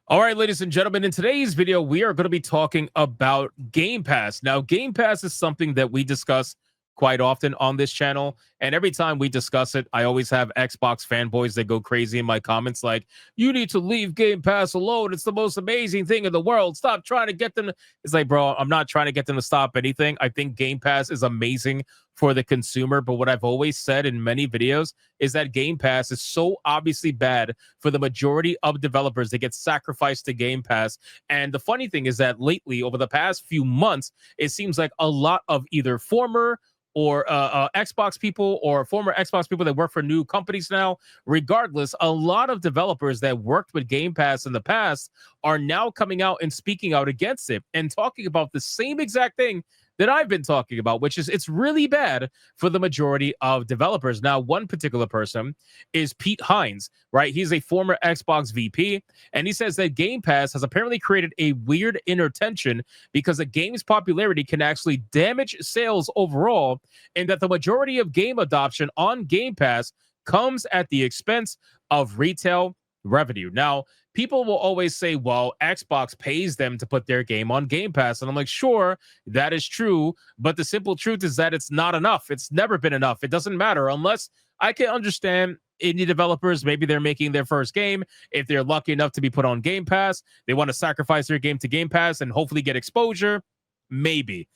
All right, ladies and gentlemen, in today's video, we are going to be talking about Game Pass. Now, Game Pass is something that we discuss quite often on this channel. And every time we discuss it, I always have Xbox fanboys that go crazy in my comments like, you need to leave Game Pass alone. It's the most amazing thing in the world. Stop trying to get them. It's like, bro, I'm not trying to get them to stop anything. I think Game Pass is amazing for the consumer. But what I've always said in many videos is that Game Pass is so obviously bad for the majority of developers that get sacrificed to Game Pass. And the funny thing is that lately, over the past few months, it seems like a lot of either former or Xbox people or former Xbox people that work for new companies now, regardless, a lot of developers that worked with Game Pass in the past are now coming out and speaking out against it and talking about the same exact thing that I've been talking about, which is it's really bad for the majority of developers. Now, one particular person is Pete Hines, right? He's a former Xbox VP, and he says that Game Pass has apparently created a weird inner tension because a game's popularity can actually damage sales overall, and that the majority of game adoption on Game Pass comes at the expense of retail revenue. Now, people will always say, well, Xbox pays them to put their game on Game Pass. And I'm like, sure, that is true. But the simple truth is that it's not enough. It's never been enough. It doesn't matter unless I can understand indie developers. Maybe they're making their first game. If they're lucky enough to be put on Game Pass, they want to sacrifice their game to Game Pass and hopefully get exposure. Maybe.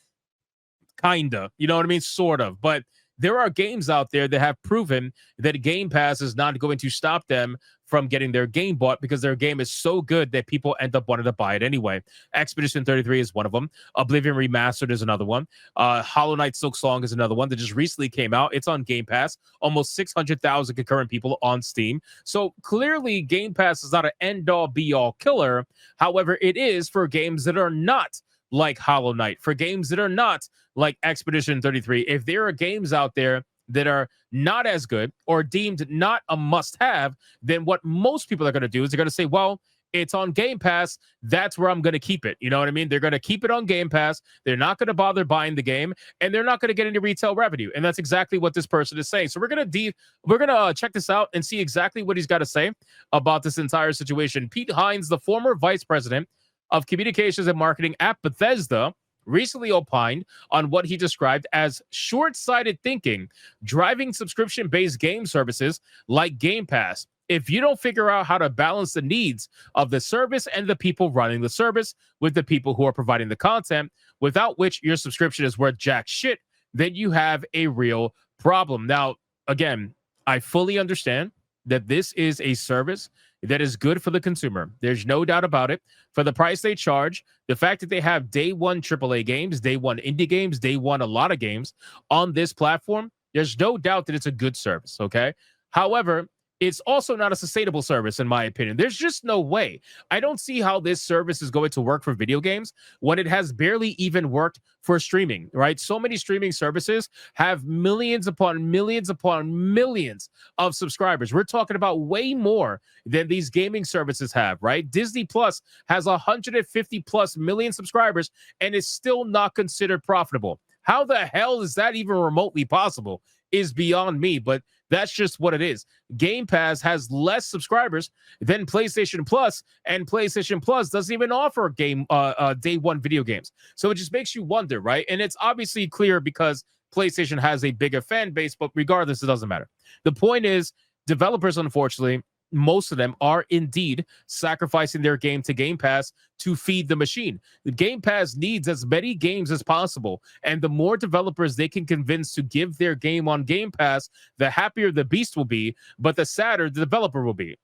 Kinda. You know what I mean? Sort of. But there are games out there that have proven that Game Pass is not going to stop them from getting their game bought because their game is so good that people end up wanting to buy it anyway. Expedition 33 is one of them. Oblivion Remastered is another one. Hollow Knight Silksong is another one that just recently came out. It's on Game Pass. Almost 600,000 concurrent people on Steam. So clearly, Game Pass is not an end-all, be-all killer. However, it is for games that are not like Hollow Knight, for games that are not like Expedition 33. If there are games out there that are not as good or deemed not a must-have, then what most people are going to do is they're going to say, well, it's on Game Pass. That's where I'm going to keep it. You know what I mean? They're going to keep it on Game Pass. They're not going to bother buying the game, and they're not going to get any retail revenue. And that's exactly what this person is saying. So we're going to check this out and see exactly what he's got to say about this entire situation. Pete Hines, the former vice president of communications and marketing at Bethesda, recently opined on what he described as short-sighted thinking, driving subscription-based game services like Game Pass. If you don't figure out how to balance the needs of the service and the people running the service with the people who are providing the content, without which your subscription is worth jack shit, then you have a real problem. Now, again, I fully understand that this is a service that is good for the consumer. There's no doubt about it. For the price they charge, the fact that they have day one AAA games, day one indie games, day one a lot of games on this platform, there's no doubt that it's a good service, okay? However, it's also not a sustainable service, in my opinion. There's just no way. I don't see how this service is going to work for video games when it has barely even worked for streaming, right? So many streaming services have millions upon millions upon millions of subscribers. We're talking about way more than these gaming services have, right? Disney Plus has 150 plus million subscribers and is still not considered profitable. How the hell is that even remotely possible is beyond me, but that's just what it is. Game Pass has less subscribers than PlayStation Plus, and PlayStation Plus doesn't even offer day one video games. So it just makes you wonder, right? And it's obviously clear because PlayStation has a bigger fan base, but regardless, it doesn't matter. The point is, developers, unfortunately, most of them are indeed sacrificing their game to Game Pass to feed the machine. The Game Pass needs as many games as possible, and the more developers they can convince to give their game on Game Pass, the happier the beast will be, but the sadder the developer will be.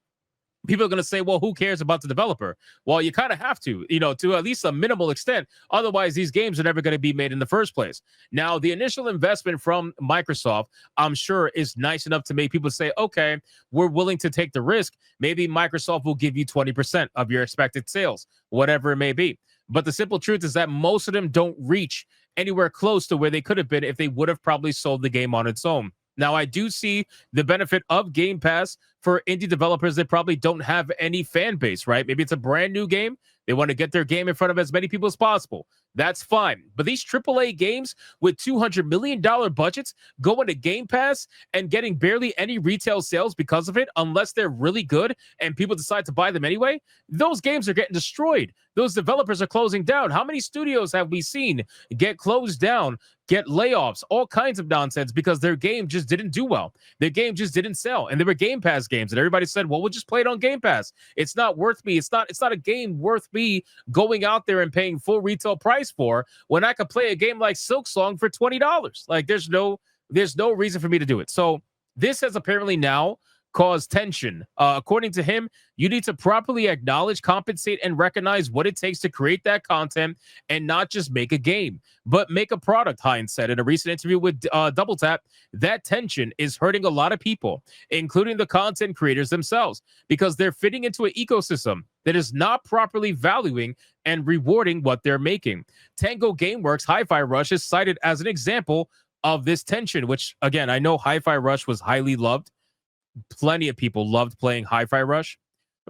People are going to say, well, who cares about the developer? Well, you kind of have to, to at least a minimal extent. Otherwise, these games are never going to be made in the first place. Now, the initial investment from Microsoft, I'm sure, is nice enough to make people say, okay, we're willing to take the risk. Maybe Microsoft will give you 20% of your expected sales, whatever it may be. But the simple truth is that most of them don't reach anywhere close to where they could have been if they would have probably sold the game on its own. Now, I do see the benefit of Game Pass for indie developers that probably don't have any fan base, right? Maybe it's a brand new game They want to get their game in front of as many people as possible. That's fine. But these AAA games with $200 million budgets going to Game Pass and getting barely any retail sales because of it, unless they're really good and people decide to buy them anyway, those games are getting destroyed. Those developers are closing down. How many studios have we seen get closed down, get layoffs, all kinds of nonsense because their game just didn't do well? Their game just didn't sell. And they were Game Pass games. And everybody said, well, we'll just play it on Game Pass. It's not worth me. It's not a game worth me going out there and paying full retail price for when I could play a game like Silksong for $20. Like there's no reason for me to do it. So this has apparently now caused tension. According to him, you need to properly acknowledge, compensate, and recognize what it takes to create that content and not just make a game, but make a product, Hines said in a recent interview with Double Tap. That tension is hurting a lot of people, including the content creators themselves, because they're fitting into an ecosystem that is not properly valuing and rewarding what they're making. Tango Gameworks Hi-Fi Rush is cited as an example of this tension, which, again, I know Hi-Fi Rush was highly loved. Plenty of people loved playing Hi-Fi Rush,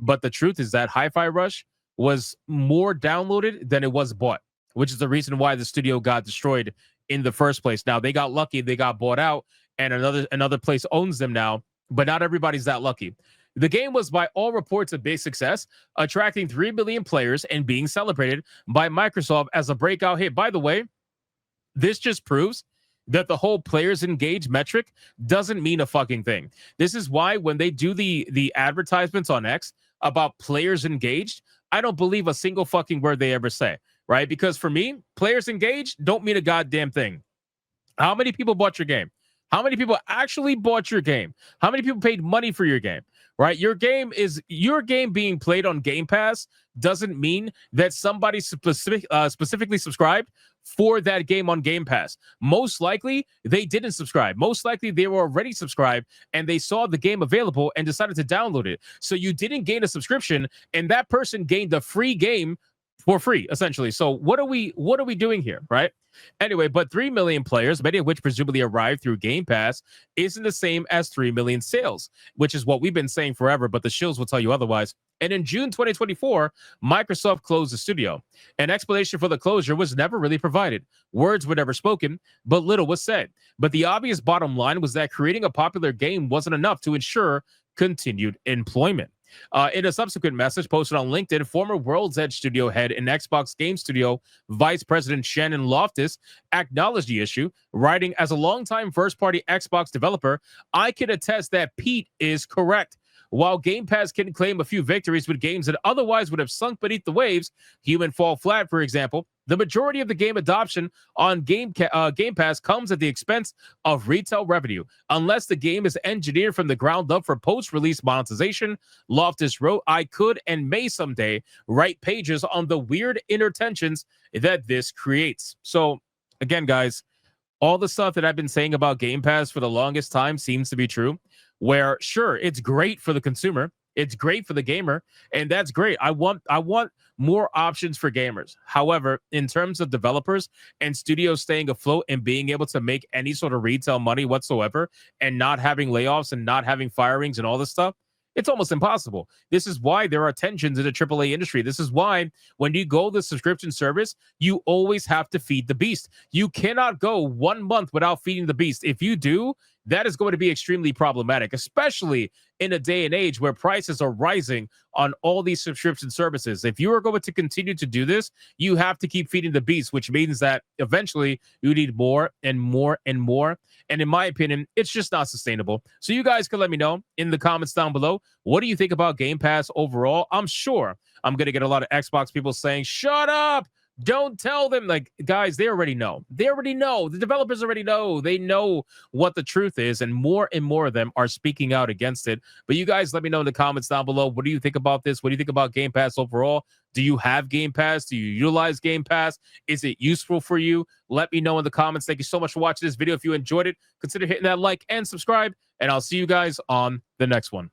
but the truth is that Hi-Fi Rush was more downloaded than it was bought, which is the reason why the studio got destroyed in the first place. Now, they got lucky, they got bought out, and another place owns them now, but not everybody's that lucky. The game was, by all reports, a big success, attracting 3 million players and being celebrated by Microsoft as a breakout hit. By the way, this just proves that the whole players engaged metric doesn't mean a fucking thing. This is why when they do the advertisements on X about players engaged, I don't believe a single fucking word they ever say, right? Because for me, players engaged don't mean a goddamn thing. How many people bought your game? How many people actually bought your game? How many people paid money for your game? Right? Your game being played on Game Pass doesn't mean that somebody specifically subscribed for that game on Game Pass. Most likely, they didn't subscribe. Most likely, they were already subscribed and they saw the game available and decided to download it. So you didn't gain a subscription, and that person gained a free game for free, essentially. So what are we doing here, right? Anyway, but 3 million players, many of which presumably arrived through Game Pass, isn't the same as 3 million sales, which is what we've been saying forever, but the shills will tell you otherwise. And in June 2024, Microsoft closed the studio. An explanation for the closure was never really provided. Words were never spoken, but little was said. But the obvious bottom line was that creating a popular game wasn't enough to ensure continued employment. In a subsequent message posted on LinkedIn, former World's Edge studio head and Xbox Game Studio Vice President Shannon Loftus acknowledged the issue, writing, "As a longtime first-party Xbox developer, I can attest that Pete is correct. While Game Pass can claim a few victories with games that otherwise would have sunk beneath the waves, Human Fall Flat, for example, the majority of the game adoption on Game Pass comes at the expense of retail revenue. Unless the game is engineered from the ground up for post-release monetization," Loftus wrote, "I could and may someday write pages on the weird inner tensions that this creates." So, again, guys, all the stuff that I've been saying about Game Pass for the longest time seems to be true, where, sure, it's great for the consumer. It's great for the gamer, and that's great. I want more options for gamers. However, in terms of developers and studios staying afloat and being able to make any sort of retail money whatsoever and not having layoffs and not having firings and all this stuff, it's almost impossible. This is why there are tensions in the AAA industry. This is why when you go the subscription service, you always have to feed the beast. You cannot go 1 month without feeding the beast. If you do, that is going to be extremely problematic, especially in a day and age where prices are rising on all these subscription services. If you are going to continue to do this, you have to keep feeding the beast, which means that eventually you need more and more and more. And in my opinion, it's just not sustainable. So you guys can let me know in the comments down below. What do you think about Game Pass overall? I'm sure I'm going to get a lot of Xbox people saying, "Shut up. Don't tell them." Like, guys, they already know. They already know. The developers already know. They know what the truth is, and more of them are speaking out against it. But you guys let me know in the comments down below. What do you think about this? What do you think about Game Pass overall? Do you have Game Pass? Do you utilize Game Pass? Is it useful for you? Let me know in the comments. Thank you so much for watching this video. If you enjoyed it, consider hitting that like and subscribe, and I'll see you guys on the next one.